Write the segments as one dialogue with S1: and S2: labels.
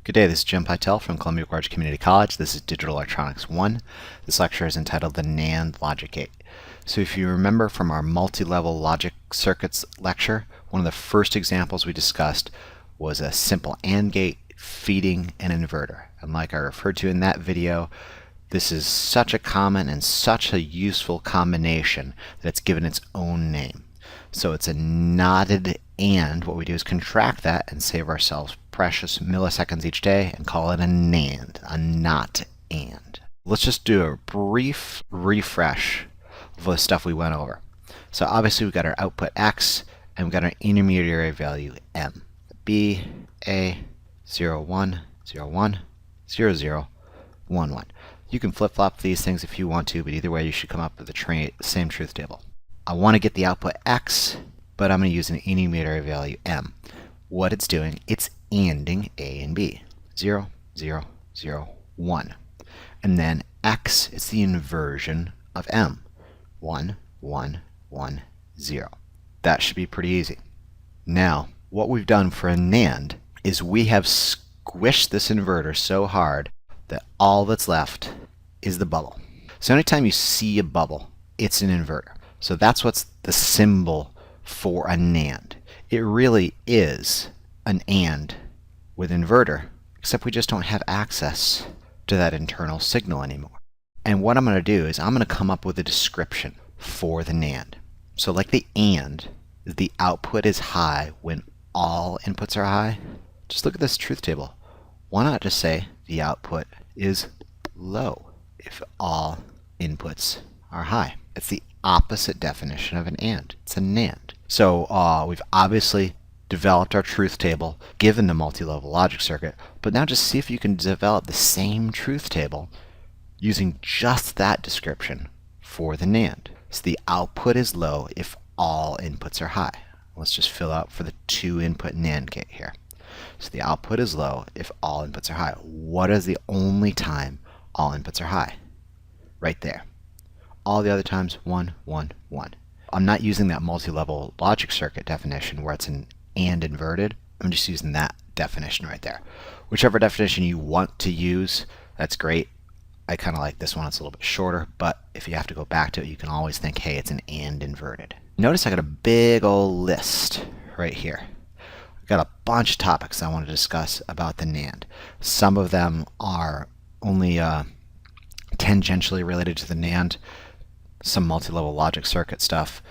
S1: Good day, this is Jim Pytel from Columbia Gorge Community College. This is Digital Electronics 1. This lecture is entitled the NAND Logic Gate. So if you remember from our multi-level logic circuits lecture, one of the first examples we discussed was a simple AND gate feeding an inverter. And like I referred to in that video, this is such a common and such a useful combination that it's given its own name. So it's a knotted AND. What we do is contract that and save ourselves precious milliseconds each day and call it a NAND, a not AND. Let's just do a brief refresh of the stuff we went over. So obviously we've got our output X and we've got our intermediary value M. B, A, 0, 1, 0, 1, 0, 0, 1, 1. You can flip-flop these things if you want to, but either way you should come up with the same truth table. I want to get the output X, but I'm going to use an intermediary value M. What it's doing, it's ANDing A and B. 0, 0, 0, 1. And then X is the inversion of M. 1, 1, 1, 0. That should be pretty easy. Now, what we've done for a NAND is we have squished this inverter so hard that all that's left is the bubble. So anytime you see a bubble, it's an inverter. So that's what's the symbol for a NAND. It really is an AND with inverter, except we just don't have access to that internal signal anymore. And what I'm going to do is I'm going to come up with a description for the NAND. So like the AND, the output is high when all inputs are high. Just look at this truth table. Why not just say the output is low if all inputs are high? It's the opposite definition of an AND. It's a NAND. So we've obviously developed our truth table given the multi-level logic circuit, but now just see if you can develop the same truth table using just that description for the NAND. So the output is low if all inputs are high. Let's just fill out for the 2-input NAND gate here. So the output is low if all inputs are high. What is the only time all inputs are high? Right there. All the other times, 1, 1, 1. I'm not using that multi-level logic circuit definition where it's an AND inverted. I'm just using that definition right there. Whichever definition you want to use, that's great. I kind of like this one. It's a little bit shorter, but if you have to go back to it, you can always think, hey, it's an AND inverted. Notice I got a big old list right here. I've got a bunch of topics I want to discuss about the NAND. Some of them are only tangentially related to the NAND, some multi-level logic circuit stuff,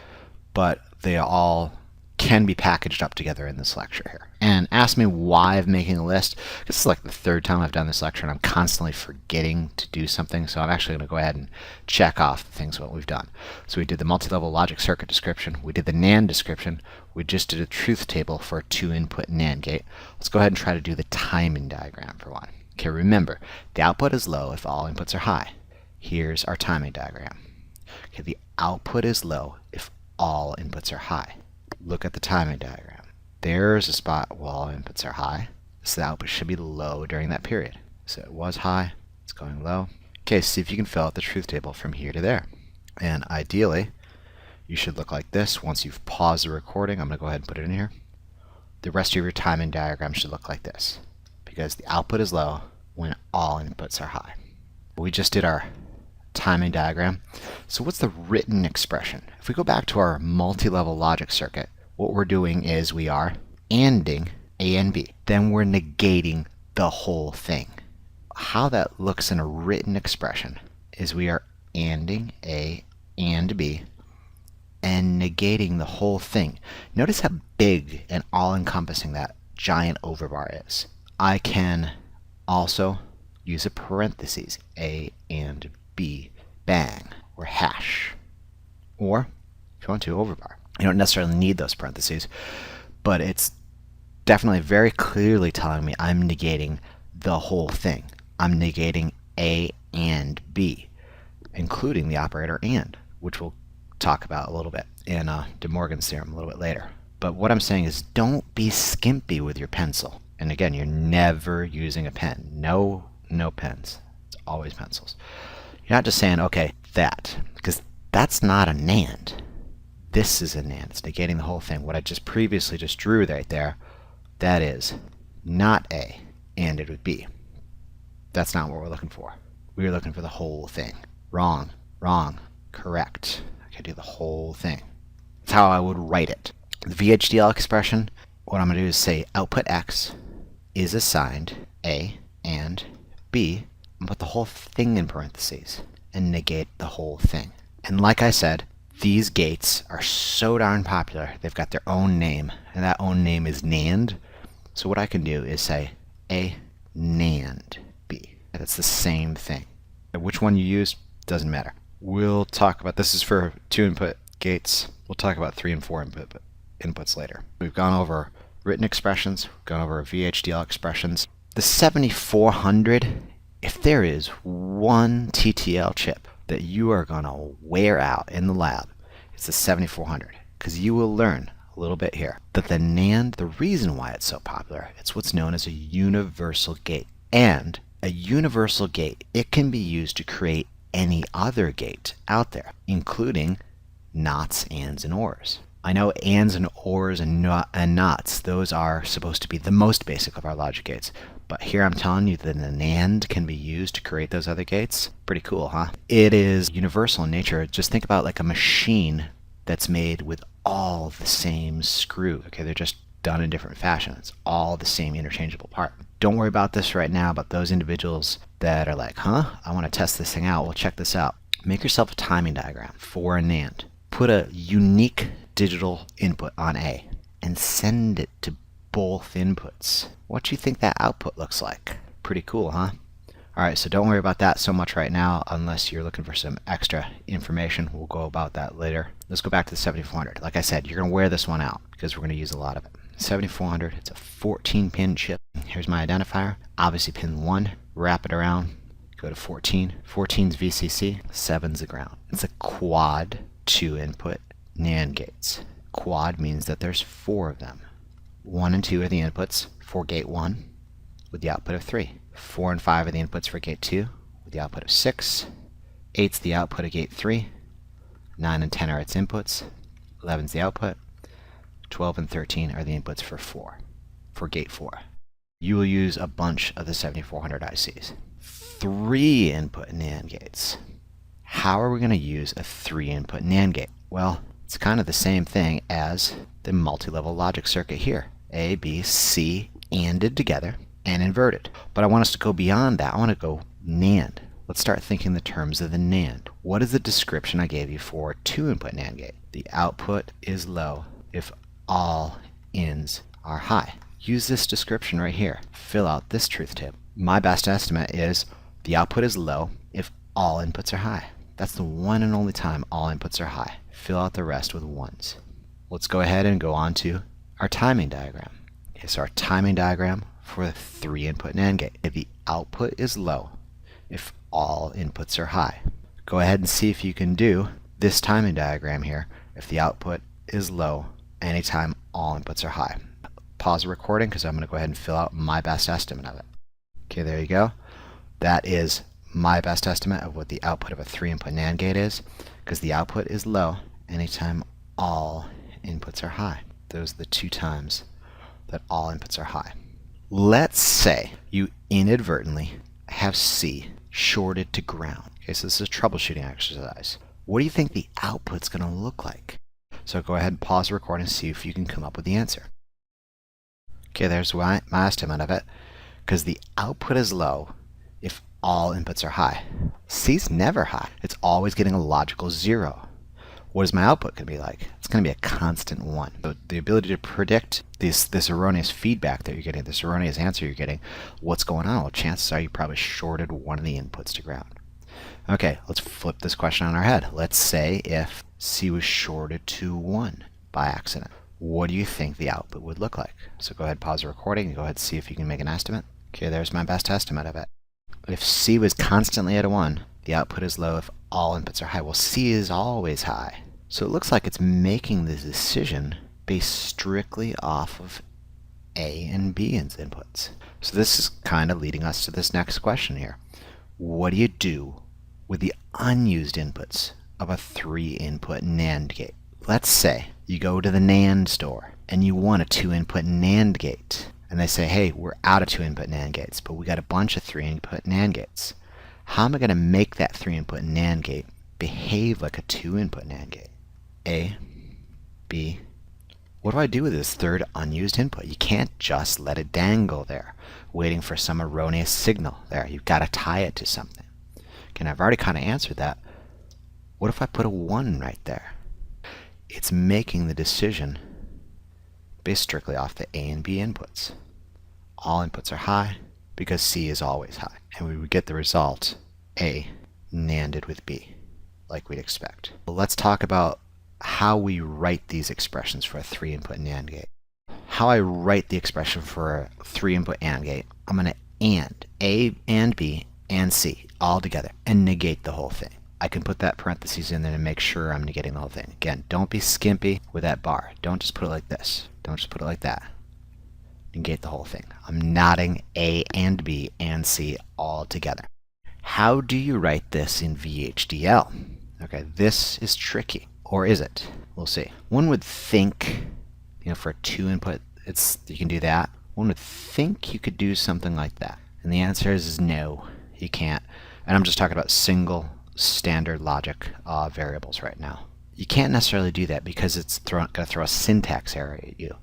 S1: but they all can be packaged up together in this lecture here. And ask me why I'm making a list. This is like the third time I've done this lecture and I'm constantly forgetting to do something, so I'm actually going to go ahead and check off the things what we've done. So we did the multi-level logic circuit description, we did the NAND description, we just did a truth table for a 2-input NAND gate. Let's go ahead and try to do the timing diagram for one. Okay, remember, the output is low if all inputs are high. Here's our timing diagram. Okay, the output is low if all inputs are high. Look at the timing diagram. There's a spot where all inputs are high. So the output should be low during that period. So it was high, it's going low. Okay, see if you can fill out the truth table from here to there. And ideally, you should look like this. Once you've paused the recording, I'm going to go ahead and put it in here. The rest of your timing diagram should look like this, because the output is low when all inputs are high. We just did our timing diagram. So what's the written expression? If we go back to our multi-level logic circuit, what we're doing is we are ANDing A and B. Then we're negating the whole thing. How that looks in a written expression is we are ANDing A and B and negating the whole thing. Notice how big and all-encompassing that giant overbar is. I can also use a parentheses, A and B, bang, or hash. Or, if you want to, overbar. You don't necessarily need those parentheses, but it's definitely very clearly telling me I'm negating the whole thing. I'm negating A and B, including the operator AND, which we'll talk about a little bit in De Morgan's theorem a little bit later. But what I'm saying is don't be skimpy with your pencil. And again, you're never using a pen. No pens. It's always pencils. You're not just saying, okay, that, because that's not a NAND. This is a NAND. It's negating the whole thing. What I just previously just drew right there, that is not A. ANDed with B. That's not what we're looking for. We're looking for the whole thing. Wrong, wrong, correct. I can do the whole thing. That's how I would write it. The VHDL expression, what I'm going to do is say output X is assigned A and B, and put the whole thing in parentheses and negate the whole thing. And like I said, these gates are so darn popular, they've got their own name, and that own name is NAND. So what I can do is say A NAND B. That's the same thing. Which one you use doesn't matter. We'll talk about, this is for 2-input gates. We'll talk about 3 and 4 inputs later. We've gone over written expressions, we've gone over VHDL expressions. The 7400, if there is one TTL chip that you are going to wear out in the lab, it's the 7400, because you will learn a little bit here that the NAND, the reason why it's so popular, it's what's known as a universal gate. And a universal gate, it can be used to create any other gate out there, including NOTs, ANDs, and ORs. I know ANDs and ORs and NOTs, those are supposed to be the most basic of our logic gates. But here I'm telling you that the NAND can be used to create those other gates. Pretty cool, huh? It is universal in nature. Just think about like a machine that's made with all the same screw. Okay, they're just done in different fashions. All the same interchangeable part. Don't worry about this right now, but those individuals that are like, huh, I want to test this thing out. Well, check this out. Make yourself a timing diagram for a NAND. Put a unique digital input on A and send it to both inputs. What do you think that output looks like? Pretty cool, huh? Alright, so don't worry about that so much right now unless you're looking for some extra information. We'll go about that later. Let's go back to the 7400. Like I said, you're going to wear this one out because we're going to use a lot of it. 7400, it's a 14-pin chip. Here's my identifier. Obviously pin 1, wrap it around, go to 14. 14's VCC, 7's the ground. It's a quad 2-input NAND gates. Quad means that there's 4 of them. 1 and 2 are the inputs for gate 1 with the output of 3. 4 and 5 are the inputs for gate 2 with the output of 6. 8's the output of gate 3. 9 and 10 are its inputs. 11's the output. 12 and 13 are the inputs for gate 4. You will use a bunch of the 7400 ICs. 3-input NAND gates. How are we going to use a 3-input NAND gate? Well, it's kind of the same thing as the multi-level logic circuit here. A, B, C, ANDed together and inverted. But I want us to go beyond that. I want to go NAND. Let's start thinking the terms of the NAND. What is the description I gave you for a 2-input NAND gate? The output is low if all ins are high. Use this description right here. Fill out this truth table. My best estimate is the output is low if all inputs are high. That's the one and only time all inputs are high. Fill out the rest with 1s. Let's go ahead and go on to our timing diagram. Okay, so our timing diagram for a 3-input NAND gate. If the output is low if all inputs are high. Go ahead and see if you can do this timing diagram here if the output is low anytime all inputs are high. Pause the recording because I'm going to go ahead and fill out my best estimate of it. Okay, there you go. That is my best estimate of what the output of a 3-input NAND gate is, because the output is low anytime all inputs are high. Those are the 2 times that all inputs are high. Let's say you inadvertently have C shorted to ground. Okay, so this is a troubleshooting exercise. What do you think the output's going to look like? So go ahead and pause the recording and see if you can come up with the answer. Okay, there's my estimate of it, because the output is low if all inputs are high. C's never high. It's always getting a logical 0. What is my output going to be like? It's going to be a constant 1. So the ability to predict this erroneous feedback that you're getting, this erroneous answer you're getting, what's going on? Well, chances are you probably shorted one of the inputs to ground. Okay, let's flip this question on our head. Let's say if C was shorted to 1 by accident. What do you think the output would look like? So go ahead, pause the recording, and go ahead and see if you can make an estimate. Okay, there's my best estimate of it. If C was constantly at a 1, the output is low if all inputs are high. Well, C is always high. So it looks like it's making the decision based strictly off of A and B inputs. So this is kind of leading us to this next question here. What do you do with the unused inputs of a 3-input NAND gate? Let's say you go to the NAND store and you want a 2-input NAND gate. and they say, hey, we're out of 2-input NAND gates, but we got a bunch of 3-input NAND gates. How am I going to make that 3-input NAND gate behave like a 2-input NAND gate? A, B. What do I do with this third unused input? You can't just let it dangle there, waiting for some erroneous signal there. You've got to tie it to something. Okay, and I've already kind of answered that. What if I put a 1 right there? It's making the decision based strictly off the A and B inputs. All inputs are high because C is always high. And we would get the result A NANDed with B, like we'd expect. Well, let's talk about how we write these expressions for a 3-input NAND gate. How I write the expression for a 3-input AND gate, I'm going to AND A and B and C all together and negate the whole thing. I can put that parentheses in there to make sure I'm negating the whole thing. Again, don't be skimpy with that bar. Don't just put it like this. Don't just put it like that. Negate the whole thing. I'm knotting A and B and C all together. How do you write this in VHDL? Okay, this is tricky. Or is it? We'll see. One would think, for a 2-input, you can do that. One would think you could do something like that. And the answer is no, you can't. And I'm just talking about single standard logic variables right now. You can't necessarily do that because it's going to throw a syntax error at you.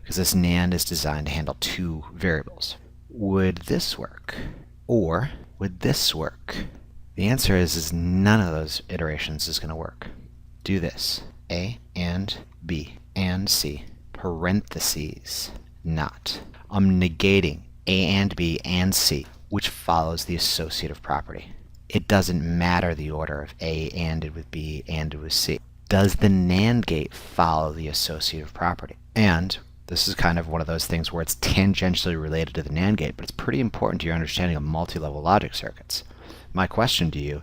S1: Because this NAND is designed to handle 2 variables. Would this work? Or would this work? The answer is none of those iterations is going to work. Do this. A and B and C, parentheses, not. I'm negating A and B and C, which follows the associative property. It doesn't matter the order of A ANDed with B ANDed with C. Does the NAND gate follow the associative property? And this is kind of one of those things where it's tangentially related to the NAND gate, but it's pretty important to your understanding of multi-level logic circuits. My question to you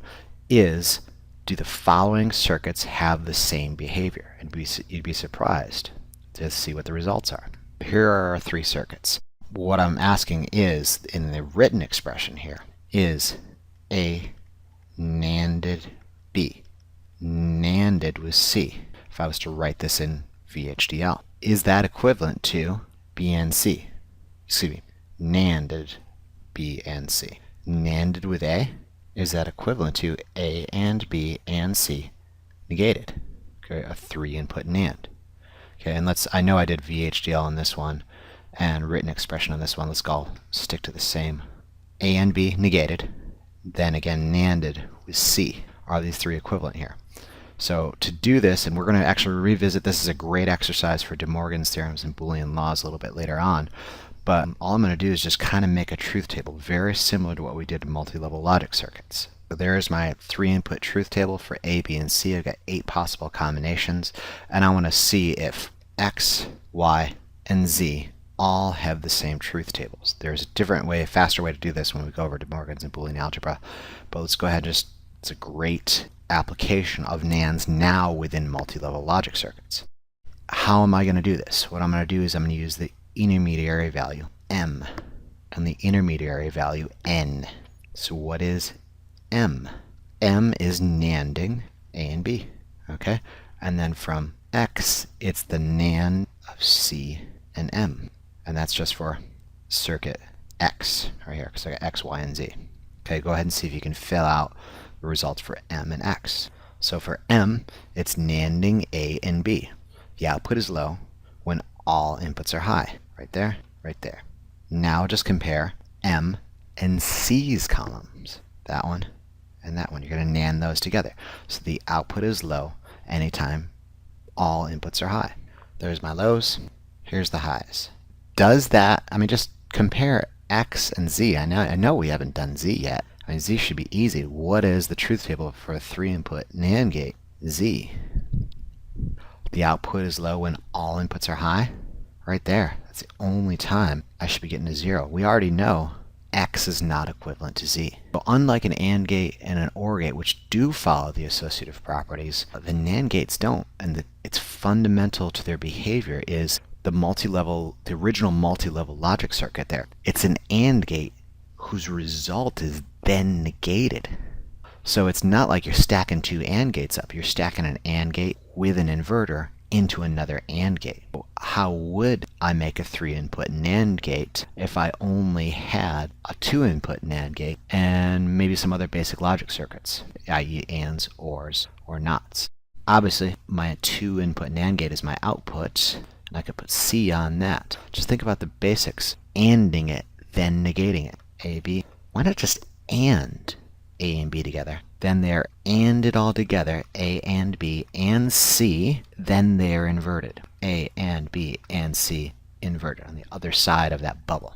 S1: is, do the following circuits have the same behavior? And you'd be surprised to see what the results are. Here are our 3 circuits. What I'm asking is, in the written expression here, is A NANDed B NANDed with C. If I was to write this in VHDL, is that equivalent to B and C? Excuse me, NANDed B and C. NANDed with A? Is that equivalent to A and B and C negated? Okay, a 3-input NAND. Okay, and I know I did VHDL on this one and written expression on this one. Let's go stick to the same. A and B negated, then again NANDed with C. Are these 3 equivalent here? So to do this, and we're going to actually revisit, this is a great exercise for De Morgan's theorems and Boolean laws a little bit later on. But all I'm going to do is just kind of make a truth table very similar to what we did in multi-level logic circuits. So there's my 3-input truth table for A, B, and C. I've got 8 possible combinations, and I want to see if X, Y, and Z all have the same truth tables. There's a different way, a faster way to do this when we go over De Morgan's and Boolean algebra, but let's go ahead and it's a great application of NANDs now within multi-level logic circuits. How am I going to do this? What I'm going to do is I'm going to use the intermediary value M and the intermediary value N. So what is M? M is NANDing A and B, okay? And then from X, it's the NAND of C and M. And that's just for circuit X right here, because I got X, Y, and Z. Okay, go ahead and see if you can fill out the results for M and X. So for M, it's NANDing A and B. The output is low when all inputs are high. Right there, right there. Now just compare M and C's columns. That one and that one. You're going to NAND those together. So the output is low anytime all inputs are high. There's my lows. Here's the highs. Does that, just compare X and Z. I know we haven't done Z yet. Z should be easy. What is the truth table for a 3-input NAND gate? Z. The output is low when all inputs are high. Right there. That's the only time I should be getting a 0. We already know X is not equivalent to Z. So unlike an AND gate and an OR gate, which do follow the associative properties, the NAND gates don't. And it's fundamental to their behavior is the original multi-level logic circuit there. It's an AND gate whose result is then negated. So it's not like you're stacking 2 AND gates up. You're stacking an AND gate with an inverter into another AND gate. How would I make a 3-input NAND gate if I only had a 2-input NAND gate and maybe some other basic logic circuits, i.e. ANDs, ORs, or NOTs? Obviously, my 2-input NAND gate is my output, and I could put C on that. Just think about the basics. ANDing it, then negating it. A, B. Why not just AND A and B together? Then they're ANDed all together, A and B and C, then they're inverted. A and B and C inverted on the other side of that bubble.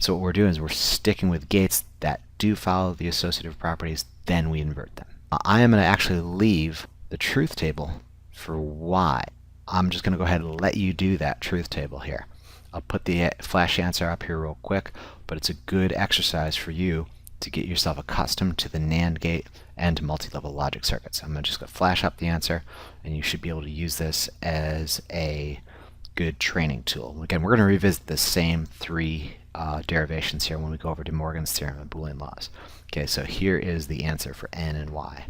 S1: So what we're doing is we're sticking with gates that do follow the associative properties, then we invert them. I am going to actually leave the truth table for Y. I'm just going to go ahead and let you do that truth table here. I'll put the flash answer up here real quick, but it's a good exercise for you to get yourself accustomed to the NAND gate and multi-level logic circuits. I'm just going to flash up the answer, and you should be able to use this as a good training tool. Again, we're going to revisit the same three derivations here when we go over De Morgan's theorem and Boolean laws. Okay, so here is the answer for N and Y.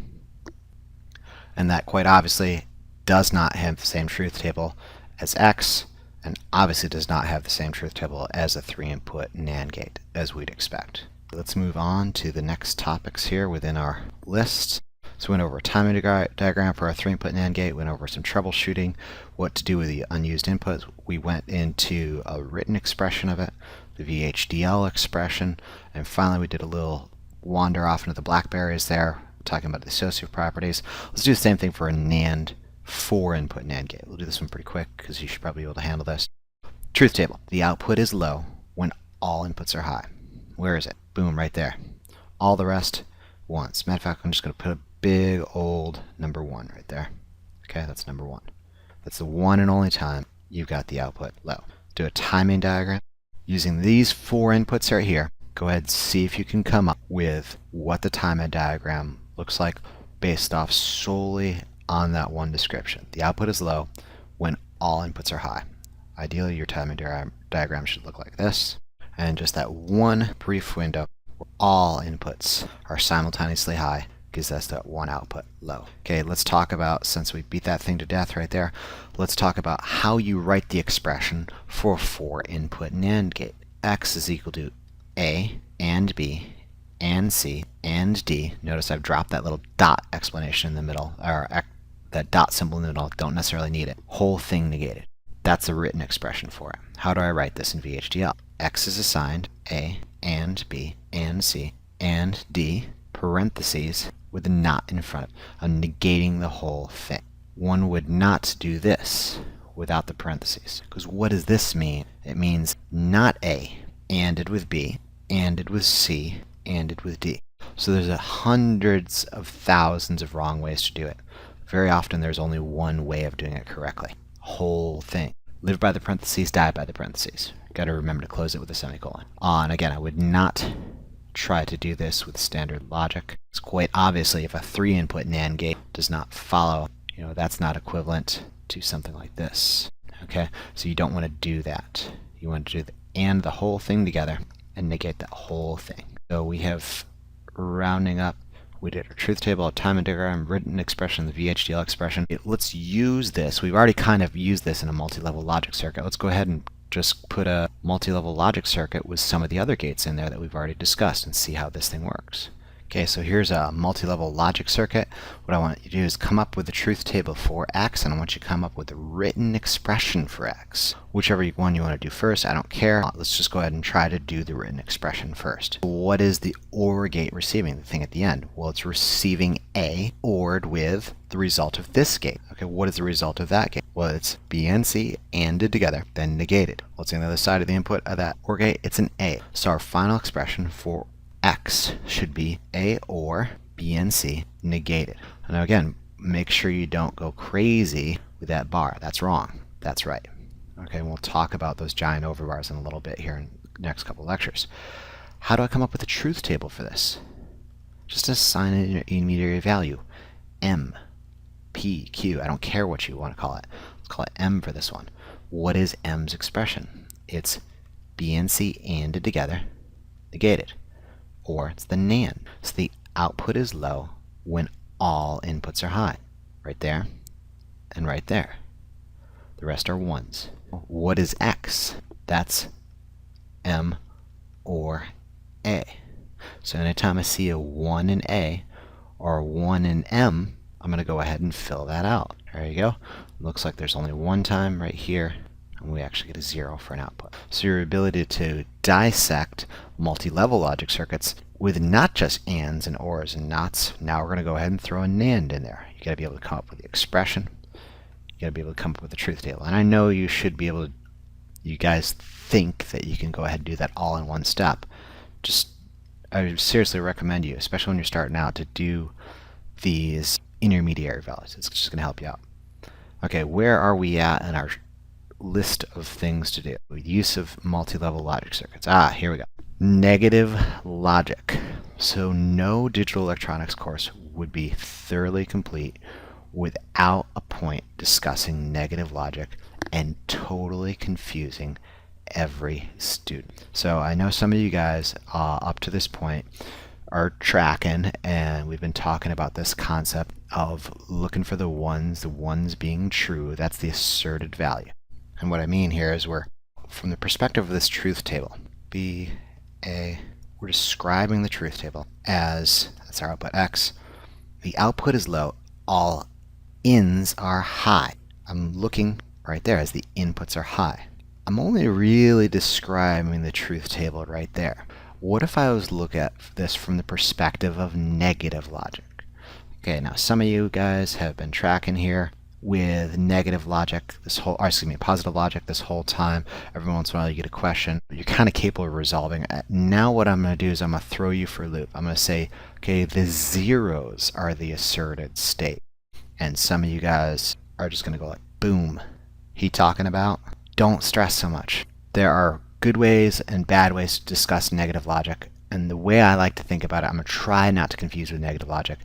S1: And that quite obviously does not have the same truth table as X, and obviously does not have the same truth table as a 3-input NAND gate, as we'd expect. Let's move on to the next topics here within our list. So we went over a timing diagram for our 3-input NAND gate, went over some troubleshooting, what to do with the unused inputs. We went into a written expression of it, the VHDL expression, and finally we did a little wander off into the blackberries there, talking about the associative properties. Let's do the same thing for a NAND 4-input NAND gate. We'll do this one pretty quick because you should probably be able to handle this. Truth table. The output is low when all inputs are high. Where is it? Boom, right there. All the rest, ones. Matter of fact, I'm just going to put a big old number 1 right there. Okay, that's number 1. That's the one and only time you've got the output low. Do a timing diagram. Using these 4 inputs right here, go ahead and see if you can come up with what the timing diagram looks like based off solely on that one description. The output is low when all inputs are high. Ideally, your timing diagram should look like this. And just that one brief window where all inputs are simultaneously high gives us that one output low. Okay, let's talk about, since we beat that thing to death right there, let's talk about how you write the expression for a 4-input NAND gate. X is equal to A and B and C and D. Notice I've dropped that little dot explanation in the middle, or that dot symbol in the middle. Don't necessarily need it. Whole thing negated. That's a written expression for it. How do I write this in VHDL? X is assigned A and B and C and D, parentheses, with a not in front of it. I'm negating the whole thing. One would not do this without the parentheses. Because what does this mean? It means not A, ANDed with B, ANDed with C, ANDed with D. So there's hundreds of thousands of wrong ways to do it. Very often there's only one way of doing it correctly. Whole thing. Live by the parentheses, die by the parentheses. Got to remember to close it with a semicolon. And again, I would not try to do this with standard logic. It's quite obviously if a 3-input NAND gate does not follow, that's not equivalent to something like this. Okay, so you don't want to do that. You want to do the whole thing together and negate that whole thing. So we have rounding up. We did our truth table, a timing diagram, written expression, the VHDL expression. Let's use this. We've already kind of used this in a multi-level logic circuit. Let's go ahead and just put a multi-level logic circuit with some of the other gates in there that we've already discussed and see how this thing works. Okay, so here's a multi-level logic circuit. What I want you to do is come up with the truth table for X, and I want you to come up with a written expression for X. Whichever one you want to do first, I don't care. Let's just go ahead and try to do the written expression first. What is the OR gate receiving, the thing at the end? Well, it's receiving A ORed with the result of this gate. Okay, what is the result of that gate? Well, it's B and C ANDed together, then negated. What's on the other side of the input of that OR gate? It's an A. So our final expression for X should be A OR B and C negated. Now again, make sure you don't go crazy with that bar. That's wrong. That's right. Okay, and we'll talk about those giant overbars in a little bit here in the next couple lectures. How do I come up with a truth table for this? Just assign an intermediary value. M, P, Q. I don't care what you want to call it. Let's call it M for this one. What is M's expression? It's B and C ANDed together, negated. Or it's the NAND. So the output is low when all inputs are high. Right there and right there. The rest are 1s. What is X? That's M or A. So anytime I see a 1 in A or a 1 in M, I'm going to go ahead and fill that out. There you go. Looks like there's only one time right here, and we actually get a 0 for an output. So your ability to dissect multi-level logic circuits with not just ands and ors and nots, now we're going to go ahead and throw a NAND in there. You got to be able to come up with the expression. You got to be able to come up with the truth table. And I know you should be able to, you guys think that you can go ahead and do that all in one step. I seriously recommend you, especially when you're starting out, to do these intermediary values. It's just going to help you out. Okay, where are we at in our list of things to do? Use of multi-level logic circuits. Here we go. Negative logic. So no digital electronics course would be thoroughly complete without a point discussing negative logic and totally confusing every student. So I know some of you guys up to this point are tracking, and we've been talking about this concept of looking for the ones being true. That's the asserted value. And what I mean here is we're, from the perspective of this truth table, we're describing the truth table as, that's our output X. The output is low. All ins are high. I'm looking right there as the inputs are high. I'm only really describing the truth table right there. What if I was to look at this from the perspective of negative logic? Okay, now some of you guys have been tracking here with negative logic positive logic this whole time. Every once in a while you get a question. You're kind of capable of resolving it. Now what I'm going to do is I'm going to throw you for a loop. I'm going to say, okay, the zeros are the asserted state. And some of you guys are just going to go like, boom. He talking about? Don't stress so much. There are good ways and bad ways to discuss negative logic. And the way I like to think about it, I'm going to try not to confuse with negative logic.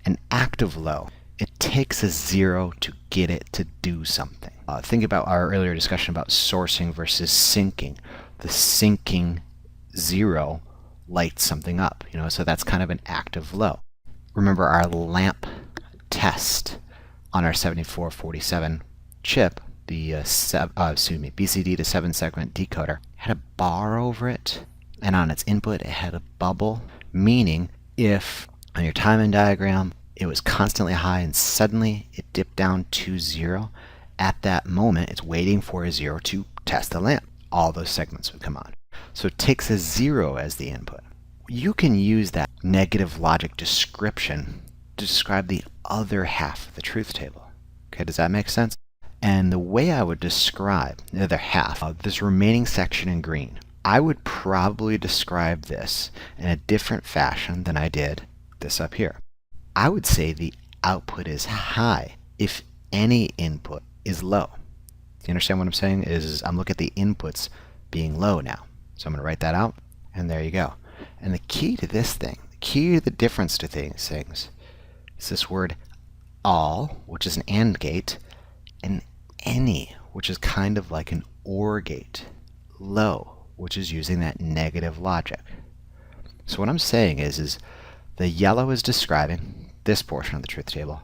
S1: An active low. It takes a 0 to get it to do something. Think about our earlier discussion about sourcing versus syncing. The syncing 0 lights something up, so that's kind of an active low. Remember our lamp test on our 7447 chip, the BCD to 7-segment decoder, had a bar over it, and on its input it had a bubble, meaning if on your timing diagram it was constantly high and suddenly it dipped down to 0, at that moment it's waiting for a 0 to test the lamp. All those segments would come on. So it takes a 0 as the input. You can use that negative logic description to describe the other half of the truth table. Okay, does that make sense? And the way I would describe the other half of this remaining section in green, I would probably describe this in a different fashion than I did this up here. I would say the output is high if any input is low. Do you understand what I'm saying? I'm looking at the inputs being low now. So I'm going to write that out, and there you go. And the key to this thing, the key to the difference to things is this word all, which is an AND gate, and any, which is kind of like an OR gate. Low, which is using that negative logic. So what I'm saying is the yellow is describing this portion of the truth table.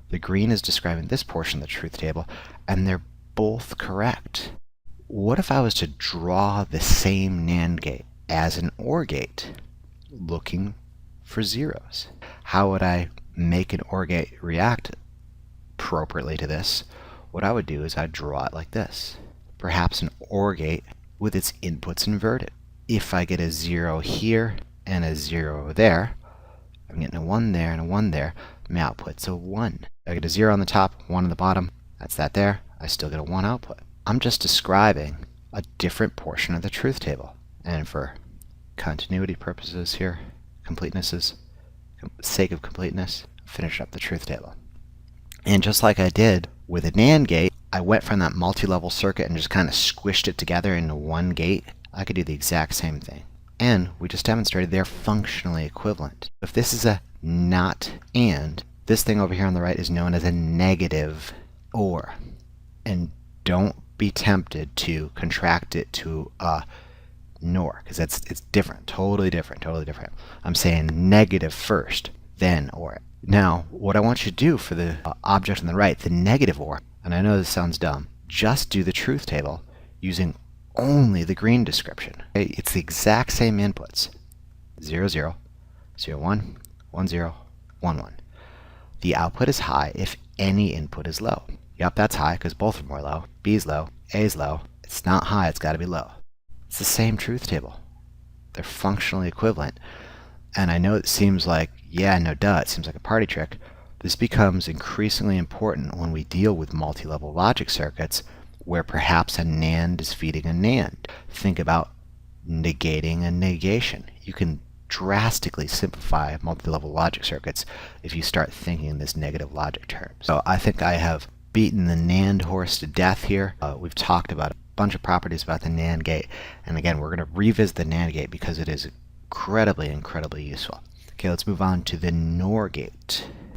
S1: The green is describing this portion of the truth table, and they're both correct. What if I was to draw the same NAND gate as an OR gate, looking for zeros? How would I make an OR gate react appropriately to this? What I would do is I'd draw it like this. Perhaps an OR gate with its inputs inverted. If I get a 0 here and a 0 there, I'm getting a 1 there and a 1 there, my output's a 1. I get a 0 on the top, 1 on the bottom, that's that there, I still get a 1 output. I'm just describing a different portion of the truth table. And for continuity purposes here, sake of completeness, finish up the truth table. And just like I did with a NAND gate, I went from that multi-level circuit and just kind of squished it together into one gate. I could do the exact same thing. And we just demonstrated they're functionally equivalent. If this is a not and, this thing over here on the right is known as a negative OR. And don't be tempted to contract it to a NOR, because it's different, totally different. I'm saying negative first, then OR. Now, what I want you to do for the object on the right, the negative OR, and I know this sounds dumb, just do the truth table using only the green description. Okay? It's the exact same inputs. 0, 0, 0, 1, 1, 0, 1, 1. The output is high if any input is low. Yep, that's high because both of them are low. B is low, A is low. It's not high, it's got to be low. It's the same truth table. They're functionally equivalent. And I know it seems like, yeah, no duh, it seems like a party trick. This becomes increasingly important when we deal with multi-level logic circuits where perhaps a NAND is feeding a NAND. Think about negating a negation. You can drastically simplify multi-level logic circuits if you start thinking in this negative logic terms. So I think I have beaten the NAND horse to death here. We've talked about a bunch of properties about the NAND gate, and again we're going to revisit the NAND gate because it is incredibly useful. Okay, let's move on to the NOR gate.